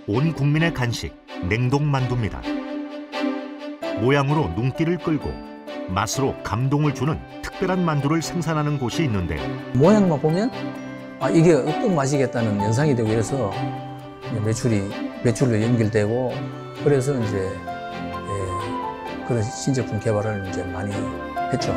온 국민의 간식 냉동만두입니다. 모양으로 눈길을 끌고 맛으로 감동을 주는 특별한 만두를 생산하는 곳이 있는데요. 모양만 보면 이게 어떤 맛이겠다는 연상이 되고 이래서 매출로 연결되고 그래서 이제 그런 신제품 개발을 이제 많이 했죠.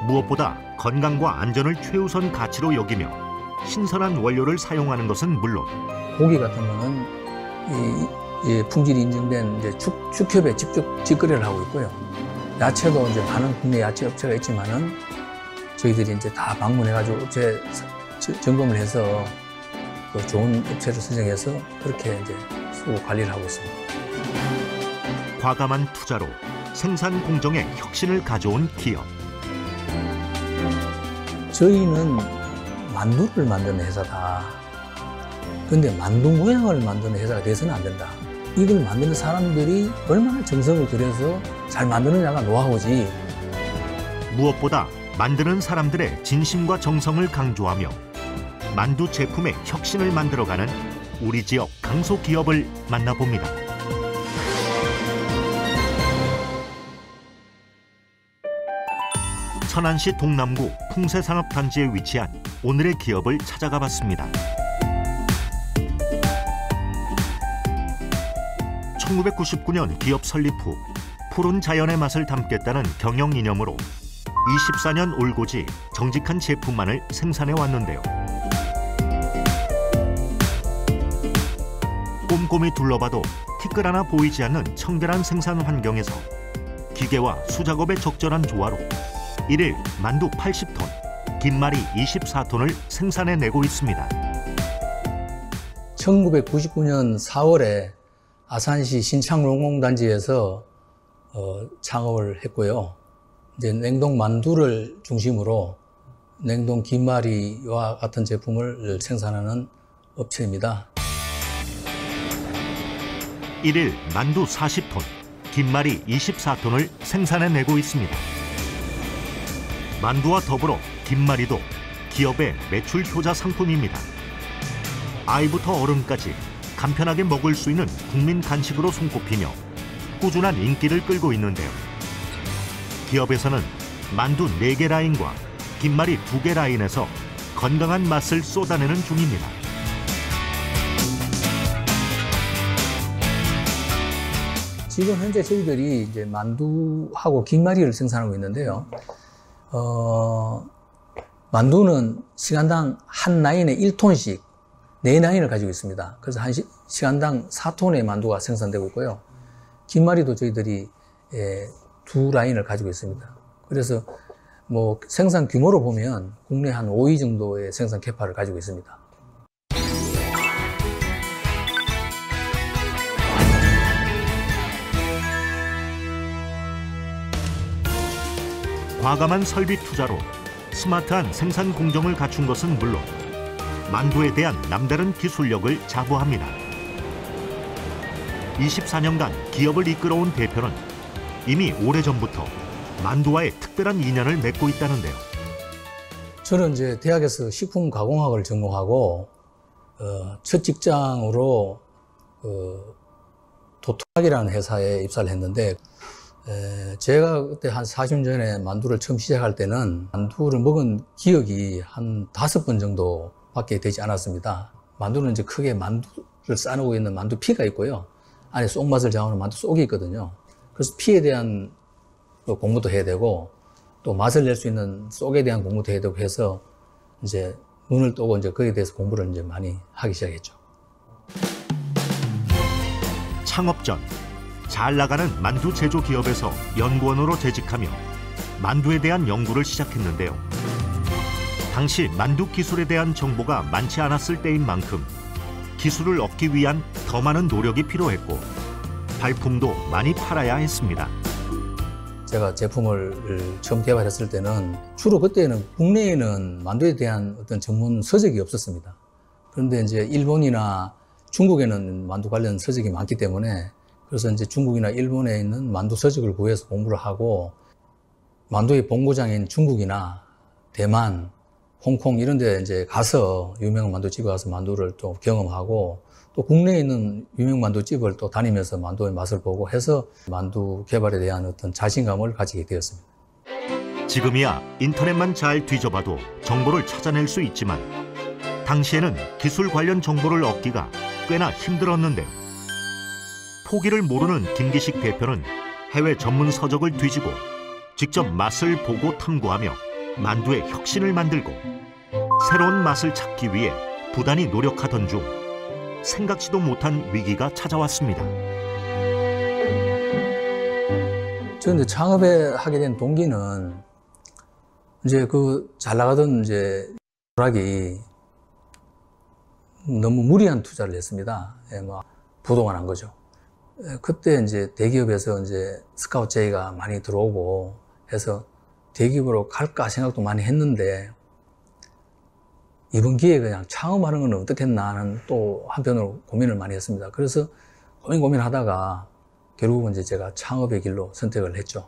무엇보다 건강과 안전을 최우선 가치로 여기며 신선한 원료를 사용하는 것은 물론 고기 같은 거는 이 품질이 인증된 이제 축협에 직접 직거래를 하고 있고요. 야채도 이제 많은 국내 야채 업체가 있지만은 저희들이 이제 다 방문해가지고 업체 점검을 해서 그 좋은 업체를 선정해서 그렇게 이제 쓰고 관리를 하고 있습니다. 과감한 투자로 생산 공정에 혁신을 가져온 기업. 저희는 만두를 만드는 회사다. 근데 만두 모양을 만드는 회사가 돼서는 안 된다. 이걸 만드는 사람들이 얼마나 정성을 들여서 잘 만드느냐가 노하우지. 무엇보다 만드는 사람들의 진심과 정성을 강조하며 만두 제품의 혁신을 만들어가는 우리 지역 강소기업을 만나봅니다. 천안시 동남구 풍세산업단지에 위치한 오늘의 기업을 찾아가 봤습니다. 1999년 기업 설립 후 푸른 자연의 맛을 담겠다는 경영 이념으로 24년 올고지 정직한 제품만을 생산해 왔는데요. 꼼꼼히 둘러봐도 티끌 하나 보이지 않는 청결한 생산 환경에서 기계와 수작업의 적절한 조화로 1일 만두 80톤, 김말이 24톤을 생산해내고 있습니다. 1999년 4월에 아산시 신창농공단지에서 창업을 했고요. 이제 냉동 만두를 중심으로 냉동 김말이와 같은 제품을 생산하는 업체입니다. 1일 만두 40톤, 김말이 24톤을 생산해내고 있습니다. 만두와 더불어 김말이도 기업의 매출 효자 상품입니다. 아이부터 어른까지 간편하게 먹을 수 있는 국민 간식으로 손꼽히며 꾸준한 인기를 끌고 있는데요. 기업에서는 만두 4개 라인과 김말이 2개 라인에서 건강한 맛을 쏟아내는 중입니다. 지금 현재 저희들이 이제 만두하고 김말이를 생산하고 있는데요. 만두는 시간당 한 라인에 1톤씩 4라인을 가지고 있습니다. 그래서 시간당 4톤의 만두가 생산되고 있고요. 김말이도 저희들이 2라인을 가지고 있습니다. 그래서 뭐 생산 규모로 보면 국내 한 5위 정도의 생산 캐파를 가지고 있습니다. 과감한 설비 투자로 스마트한 생산 공정을 갖춘 것은 물론 만두에 대한 남다른 기술력을 자부합니다. 24년간 기업을 이끌어온 대표는 이미 오래전부터 만두와의 특별한 인연을 맺고 있다는데요. 저는 이제 대학에서 식품가공학을 전공하고 첫 직장으로 도토락이라는 회사에 입사를 했는데 제가 그때 한 40년 전에 만두를 처음 시작할 때는 만두를 먹은 기억이 한 5번 정도밖에 되지 않았습니다. 만두는 이제 크게 만두를 싸놓고 있는 만두 피가 있고요. 안에 쏙맛을 좌우하는 만두 속이 있거든요. 그래서 피에 대한 공부도 해야 되고 또 맛을 낼 수 있는 속에 대한 공부도 해야 되고 해서 이제 눈을 뜨고 이제 거기에 대해서 공부를 이제 많이 하기 시작했죠. 창업 전 잘 나가는 만두 제조 기업에서 연구원으로 재직하며 만두에 대한 연구를 시작했는데요. 당시 만두 기술에 대한 정보가 많지 않았을 때인 만큼 기술을 얻기 위한 더 많은 노력이 필요했고 발품도 많이 팔아야 했습니다. 제가 제품을 처음 개발했을 때는 주로 그때는 국내에는 만두에 대한 어떤 전문 서적이 없었습니다. 그런데 이제 일본이나 중국에는 만두 관련 서적이 많기 때문에 그래서 이제 중국이나 일본에 있는 만두 서적을 구해서 공부를 하고 만두의 본고장인 중국이나 대만 홍콩 이런 데 이제 가서 유명한 만두집에 가서 만두를 또 경험하고 또 국내에 있는 유명 만두집을 또 다니면서 만두의 맛을 보고 해서 만두 개발에 대한 어떤 자신감을 가지게 되었습니다. 지금이야 인터넷만 잘 뒤져봐도 정보를 찾아낼 수 있지만 당시에는 기술 관련 정보를 얻기가 꽤나 힘들었는데요. 포기를 모르는 김기식 대표는 해외 전문 서적을 뒤지고 직접 맛을 보고 탐구하며 만두의 혁신을 만들고 새로운 맛을 찾기 위해 부단히 노력하던 중 생각지도 못한 위기가 찾아왔습니다. 저는 창업에 하게 된 동기는 이제 그 잘 나가던 이제 락이 너무 무리한 투자를 했습니다. 예, 뭐 부동을 한 거죠. 예, 그때 이제 대기업에서 이제 스카우트 제의가 많이 들어오고 해서 대기업으로 갈까 생각도 많이 했는데 이번 기회에 그냥 창업하는 건 어떻겠나 하는 또 한편으로 고민을 많이 했습니다. 그래서 고민하다가 결국은 이제 제가 창업의 길로 선택을 했죠.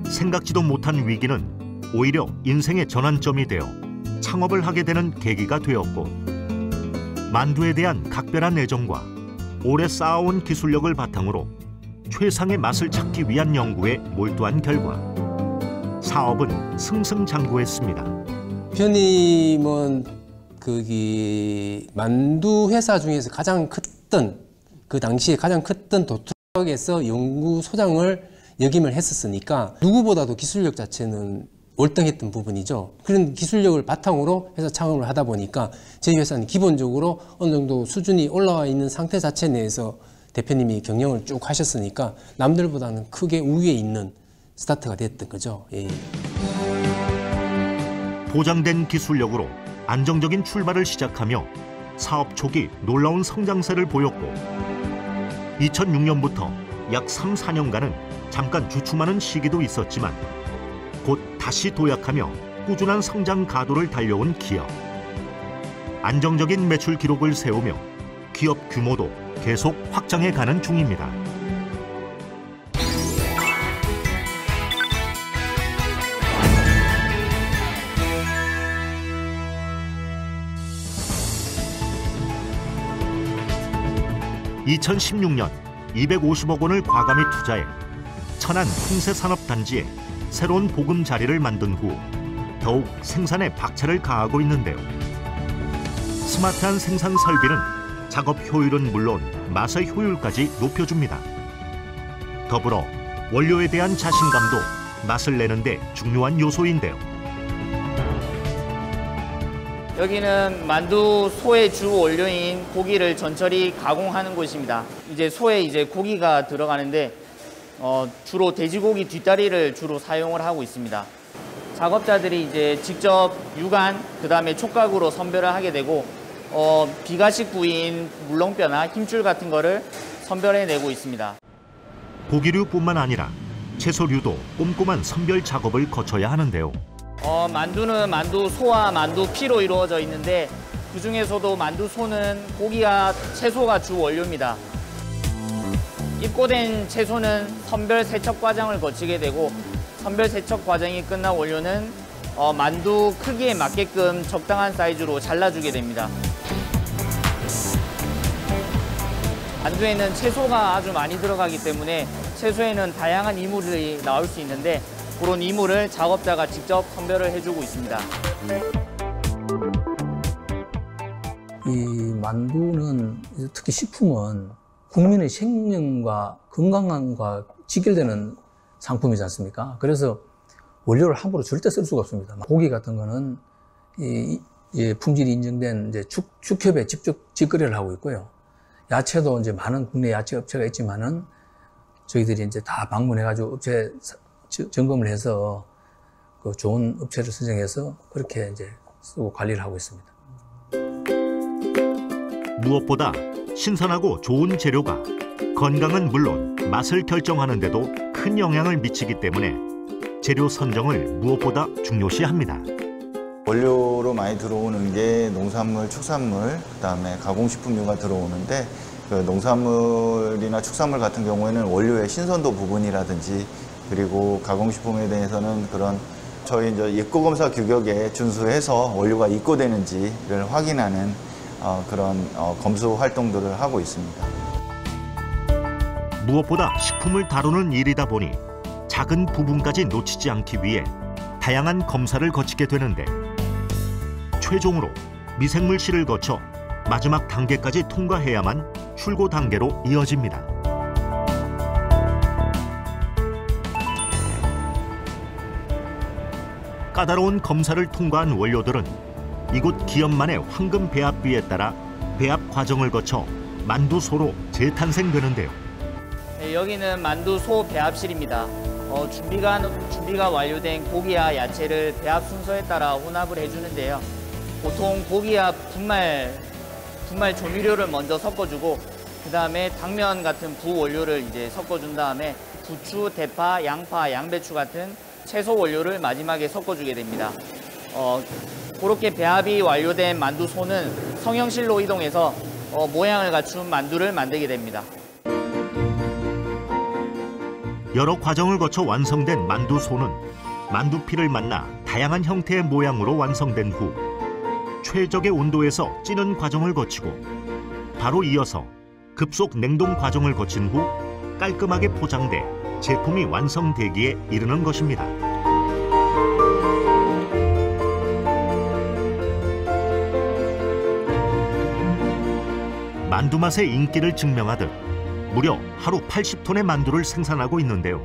생각지도 못한 위기는 오히려 인생의 전환점이 되어 창업을 하게 되는 계기가 되었고 만두에 대한 각별한 애정과 오래 쌓아온 기술력을 바탕으로 최상의 맛을 찾기 위한 연구에 몰두한 결과 사업은 승승장구했습니다. 대표님은 거기 만두 회사 중에서 가장 컸던 그 당시에 가장 컸던 도트럭에서 연구소장을 역임을 했었으니까 누구보다도 기술력 자체는 월등했던 부분이죠. 그런 기술력을 바탕으로 해서 창업을 하다 보니까 저희 회사는 기본적으로 어느 정도 수준이 올라와 있는 상태 자체 내에서 대표님이 경영을 쭉 하셨으니까 남들보다는 크게 우위에 있는 스타트가 됐던 거죠. 예. 보장된 기술력으로 안정적인 출발을 시작하며 사업 초기 놀라운 성장세를 보였고 2006년부터 약 3, 4년간은 잠깐 주춤하는 시기도 있었지만 곧 다시 도약하며 꾸준한 성장 가도를 달려온 기업. 안정적인 매출 기록을 세우며 기업 규모도 계속 확장해 가는 중입니다. (2016년) 250억 원을 과감히 투자해 천안 홍세산업단지에 새로운 보금자리를 만든 후 더욱 생산에 박차를 가하고 있는데요. 스마트한 생산 설비는 작업 효율은 물론 맛의 효율까지 높여줍니다. 더불어 원료에 대한 자신감도 맛을 내는 데 중요한 요소인데요. 여기는 만두 소의 주 원료인 고기를 전처리 가공하는 곳입니다. 이제 소에 이제 고기가 들어가는데 주로 돼지고기 뒷다리를 주로 사용을 하고 있습니다. 작업자들이 이제 직접 육안, 그다음에 촉각으로 선별을 하게 되고 비가식 부위인 물렁뼈나 힘줄 같은 거를 선별해내고 있습니다. 고기류뿐만 아니라 채소류도 꼼꼼한 선별 작업을 거쳐야 하는데요. 만두는 만두소와 만두피로 이루어져 있는데 그 중에서도 만두소는 고기와 채소가 주 원료입니다. 입고된 채소는 선별 세척 과정을 거치게 되고 선별 세척 과정이 끝난 원료는 만두 크기에 맞게끔 적당한 사이즈로 잘라주게 됩니다. 만두에는 채소가 아주 많이 들어가기 때문에 채소에는 다양한 이물이 나올 수 있는데 그런 이물을 작업자가 직접 선별을 해주고 있습니다. 이 만두는 특히 식품은 국민의 생명과 건강과 직결되는 상품이지 않습니까? 그래서 원료를 함부로 절대 쓸 수가 없습니다. 고기 같은 거는 품질이 인정된 이제 축협에 직접 직거래를 하고 있고요. 야채도 이제 많은 국내 야채 업체가 있지만은 저희들이 이제 다 방문해가지고 업체 점검을 해서 그 좋은 업체를 선정해서 그렇게 이제 쓰고 관리를 하고 있습니다. 무엇보다 신선하고 좋은 재료가 건강은 물론 맛을 결정하는 데도 큰 영향을 미치기 때문에 재료 선정을 무엇보다 중요시합니다. 원료로 많이 들어오는 게 농산물, 축산물, 그다음에 가공식품류가 들어오는데 그 농산물이나 축산물 같은 경우에는 원료의 신선도 부분이라든지 그리고 가공식품에 대해서는 그런 저희 이제 입고 검사 규격에 준수해서 원료가 입고되는지를 확인하는 그런 검수 활동들을 하고 있습니다. 무엇보다 식품을 다루는 일이다 보니 작은 부분까지 놓치지 않기 위해 다양한 검사를 거치게 되는데 최종으로 미생물실을 거쳐 마지막 단계까지 통과해야만 출고 단계로 이어집니다. 까다로운 검사를 통과한 원료들은 이곳 기업만의 황금 배합비에 따라 배합 과정을 거쳐 만두소로 재탄생되는데요. 네, 여기는 만두소 배합실입니다. 준비가 완료된 고기와 야채를 배합 순서에 따라 혼합을 해주는데요. 보통 고기와 분말 조미료를 먼저 섞어주고 그 다음에 당면 같은 부원료를 이제 섞어준 다음에 부추, 대파, 양파, 양배추 같은 채소 원료를 마지막에 섞어주게 됩니다. 그렇게 배합이 완료된 만두소는 성형실로 이동해서 모양을 갖춘 만두를 만들게 됩니다. 여러 과정을 거쳐 완성된 만두소는 만두피를 만나 다양한 형태의 모양으로 완성된 후 최적의 온도에서 찌는 과정을 거치고 바로 이어서 급속 냉동 과정을 거친 후 깔끔하게 포장돼 제품이 완성되기에 이르는 것입니다. 만두 맛의 인기를 증명하듯 무려 하루 80톤의 만두를 생산하고 있는데요.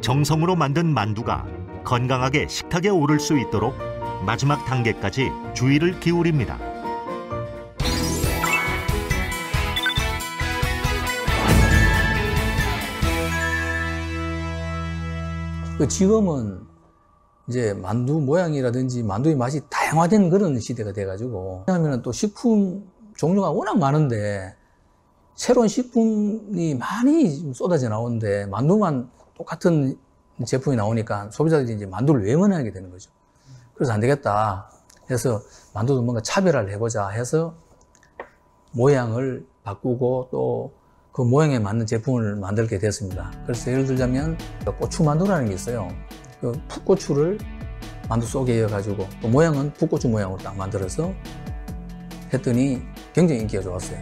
정성으로 만든 만두가 건강하게 식탁에 오를 수 있도록 마지막 단계까지 주의를 기울입니다. 지금은 이제 만두 모양이라든지 만두의 맛이 다양화된 그런 시대가 돼가지고 왜냐하면 또 식품 종류가 워낙 많은데 새로운 식품이 많이 쏟아져 나오는데 만두만 똑같은 제품이 나오니까 소비자들이 이제 만두를 외면하게 되는 거죠. 그래서 안 되겠다 해서 만두도 뭔가 차별화를 해보자 해서 모양을 바꾸고 또 그 모양에 맞는 제품을 만들게 됐습니다. 그래서 예를 들자면 고추 만두라는 게 있어요. 그 풋고추를 만두 속에 넣어가지고 또 모양은 풋고추 모양으로 딱 만들어서 했더니 굉장히 인기가 좋았어요.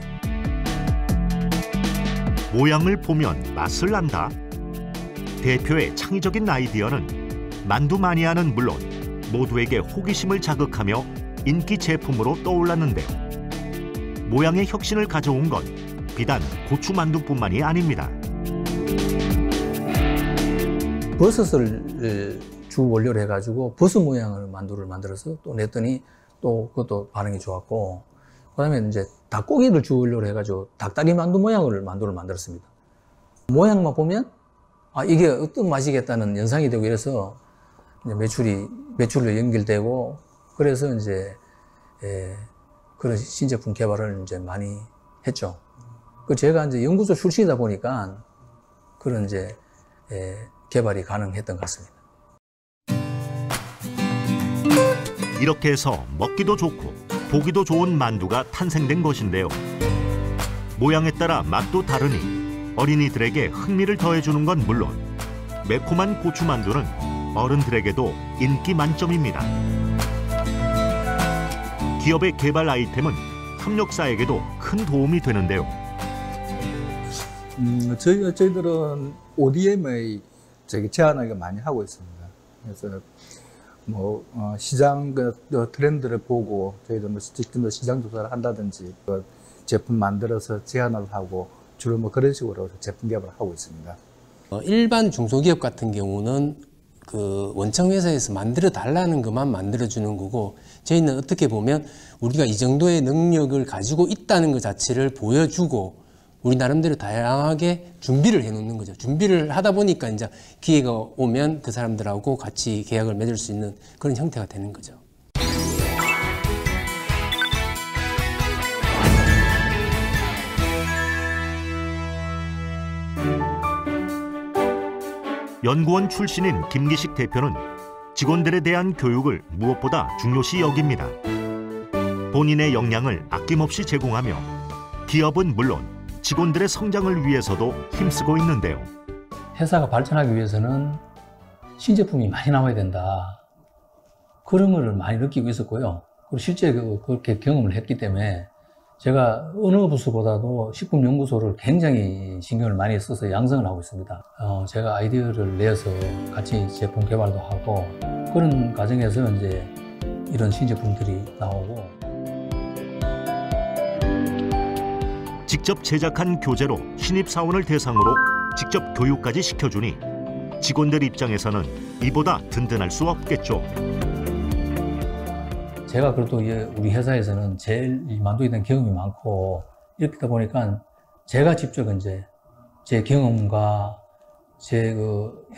모양을 보면 맛을 안다. 대표의 창의적인 아이디어는 만두 마니아는 물론 모두에게 호기심을 자극하며 인기 제품으로 떠올랐는데요. 모양의 혁신을 가져온 건 비단 고추 만두뿐만이 아닙니다. 버섯을 주 원료로 해가지고 버섯 모양을 만두를 만들어서 또 냈더니 또 그것도 반응이 좋았고 그다음에 이제 닭고기를 주 원료로 해가지고 닭다리 만두 모양을 만두를 만들었습니다. 모양만 보면 이게 어떤 맛이겠다는 연상이 되고 이래서 이제 매출로 연결되고 그래서 이제 그런 신제품 개발을 이제 많이 했죠. 제가 이제 연구소 출신이다 보니까 그런 이제 개발이 가능했던 것 같습니다. 이렇게 해서 먹기도 좋고 보기도 좋은 만두가 탄생된 것인데요. 모양에 따라 맛도 다르니 어린이들에게 흥미를 더해주는 건 물론 매콤한 고추 만두는 어른들에게도 인기 만점입니다. 기업의 개발 아이템은 협력사에게도 큰 도움이 되는데요. 저희들은 ODM의 제안을 많이 하고 있습니다. 그래서 시장 트렌드를 보고 저희들 직접 시장 조사를 한다든지 제품 만들어서 제안을 하고 주로 그런 식으로 제품 개발을 하고 있습니다. 일반 중소기업 같은 경우는 그 원청 회사에서 만들어 달라는 것만 만들어 주는 거고 저희는 어떻게 보면 우리가 이 정도의 능력을 가지고 있다는 것 자체를 보여주고 우리 나름대로 다양하게 준비를 해 놓는 거죠. 준비를 하다 보니까 이제 기회가 오면 그 사람들하고 같이 계약을 맺을 수 있는 그런 형태가 되는 거죠. 연구원 출신인 김기식 대표는 직원들에 대한 교육을 무엇보다 중요시 여깁니다. 본인의 역량을 아낌없이 제공하며 기업은 물론 직원들의 성장을 위해서도 힘쓰고 있는데요. 회사가 발전하기 위해서는 신제품이 많이 나와야 된다. 그런 걸 많이 느끼고 있었고요. 그리고 실제 그렇게 경험을 했기 때문에 제가 어느 부서보다도 식품연구소를 굉장히 신경을 많이 써서 양성을 하고 있습니다. 제가 아이디어를 내서 같이 제품 개발도 하고 그런 과정에서 이제 이런 신제품들이 나오고 직접 제작한 교재로 신입사원을 대상으로 직접 교육까지 시켜주니 직원들 입장에서는 이보다 든든할 수 없겠죠. 제가 그래도 우리 회사에서는 제일 만두에 대한 경험이 많고 이렇다 보니까 제가 직접 이제 제 경험과 제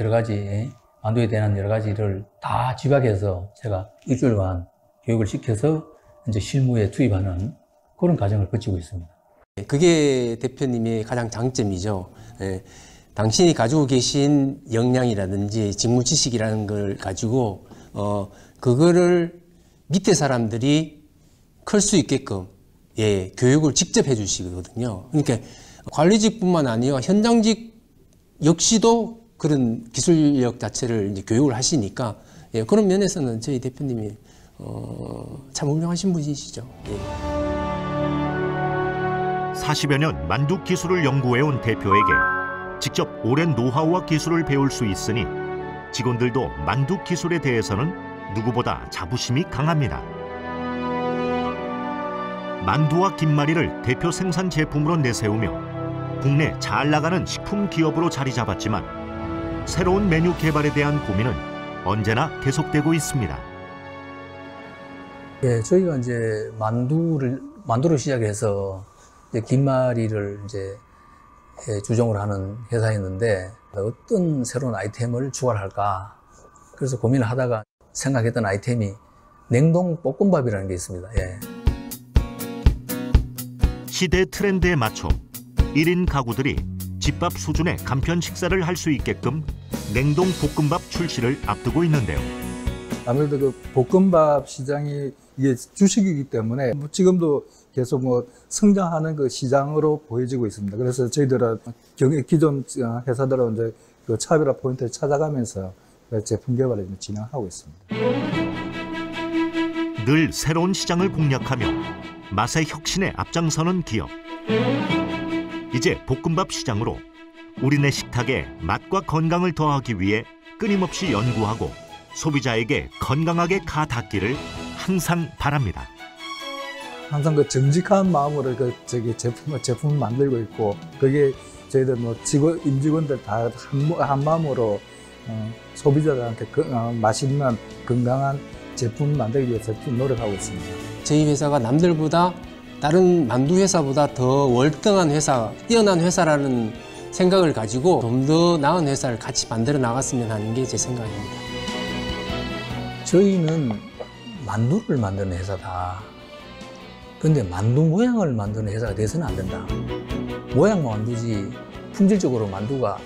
여러 가지 만두에 대한 여러 가지를 다 집약해서 제가 일주일간 교육을 시켜서 이제 실무에 투입하는 그런 과정을 거치고 있습니다. 그게 대표님의 가장 장점이죠. 당신이 가지고 계신 역량이라든지 직무 지식이라는 걸 가지고 그거를 밑에 사람들이 클 수 있게끔 교육을 직접 해주시거든요. 그러니까 관리직뿐만 아니라 현장직 역시도 그런 기술력 자체를 이제 교육을 하시니까 그런 면에서는 저희 대표님이 참 훌륭하신 분이시죠. 40여 년 만두 기술을 연구해온 대표에게 직접 오랜 노하우와 기술을 배울 수 있으니 직원들도 만두 기술에 대해서는 누구보다 자부심이 강합니다. 만두와 김말이를 대표 생산 제품으로 내세우며 국내 잘 나가는 식품 기업으로 자리 잡았지만 새로운 메뉴 개발에 대한 고민은 언제나 계속되고 있습니다. 저희가 이제 만두를 시작해서 이제 김말이를 이제 주종을 하는 회사였는데 어떤 새로운 아이템을 추가할까 그래서 고민을 하다가 생각했던 아이템이 냉동 볶음밥이라는 게 있습니다. 시대 트렌드에 맞춰 1인 가구들이 집밥 수준의 간편 식사를 할 수 있게끔 냉동 볶음밥 출시를 앞두고 있는데요. 아무래도 그 볶음밥 시장이 이게 주식이기 때문에 지금도 계속 성장하는 그 시장으로 보여지고 있습니다. 그래서 저희들은 기존 회사들은 이제 그 차별화 포인트를 찾아가면서 제품 개발을 진행하고 있습니다. 늘 새로운 시장을 공략하며 맛의 혁신에 앞장서는 기업. 이제 볶음밥 시장으로 우리네 식탁에 맛과 건강을 더하기 위해 끊임없이 연구하고 소비자에게 건강하게 가 닿기를 항상 바랍니다. 항상 그 정직한 마음으로 제품을 만들고 있고 그게 저희들 임직원들 다 한 마음으로 소비자들한테 맛있는 건강한 제품 만들기 위해서 노력하고 있습니다. 저희 회사가 남들보다 다른 만두 회사보다 더 월등한 회사, 뛰어난 회사라는 생각을 가지고 좀 더 나은 회사를 같이 만들어 나갔으면 하는 게 제 생각입니다. 저희는 만두를 만드는 회사다. 근데 만두 모양을 만드는 회사가 돼서는 안 된다. 모양만 만두지 품질적으로 만두가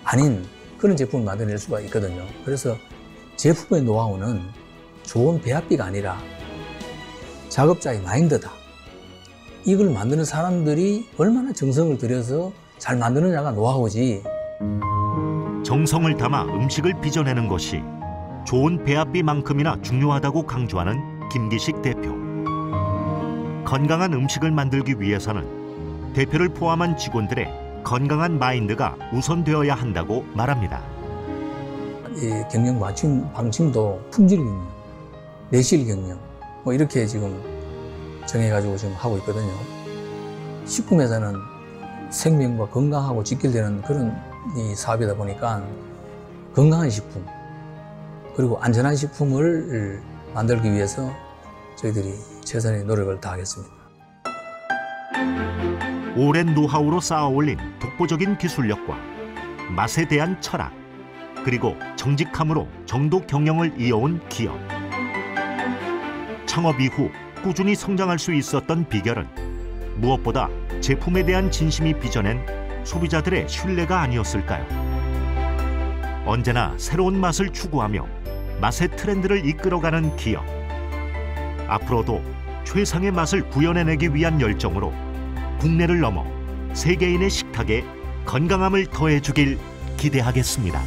아닌 그런 제품을 만들어낼 수가 있거든요. 그래서 제품의 노하우는 좋은 배합비가 아니라 작업자의 마인드다. 이걸 만드는 사람들이 얼마나 정성을 들여서 잘 만드느냐가 노하우지. 정성을 담아 음식을 빚어내는 것이 좋은 배합비만큼이나 중요하다고 강조하는 김기식 대표. 건강한 음식을 만들기 위해서는 대표를 포함한 직원들의 건강한 마인드가 우선되어야 한다고 말합니다. 이 경영 방침도 품질 경영, 내실 경영 이렇게 지금 정해가지고 지금 하고 있거든요. 식품회사는 생명과 건강하고 직결되는 그런 이 사업이다 보니까 건강한 식품 그리고 안전한 식품을 만들기 위해서 저희들이 최선의 노력을 다하겠습니다. 오랜 노하우로 쌓아올린 독보적인 기술력과 맛에 대한 철학 그리고 정직함으로 정도 경영을 이어온 기업. 창업 이후 꾸준히 성장할 수 있었던 비결은 무엇보다 제품에 대한 진심이 빚어낸 소비자들의 신뢰가 아니었을까요? 언제나 새로운 맛을 추구하며 맛의 트렌드를 이끌어가는 기업. 앞으로도 최상의 맛을 구현해내기 위한 열정으로 국내를 넘어 세계인의 식탁에 건강함을 더해주길 기대하겠습니다.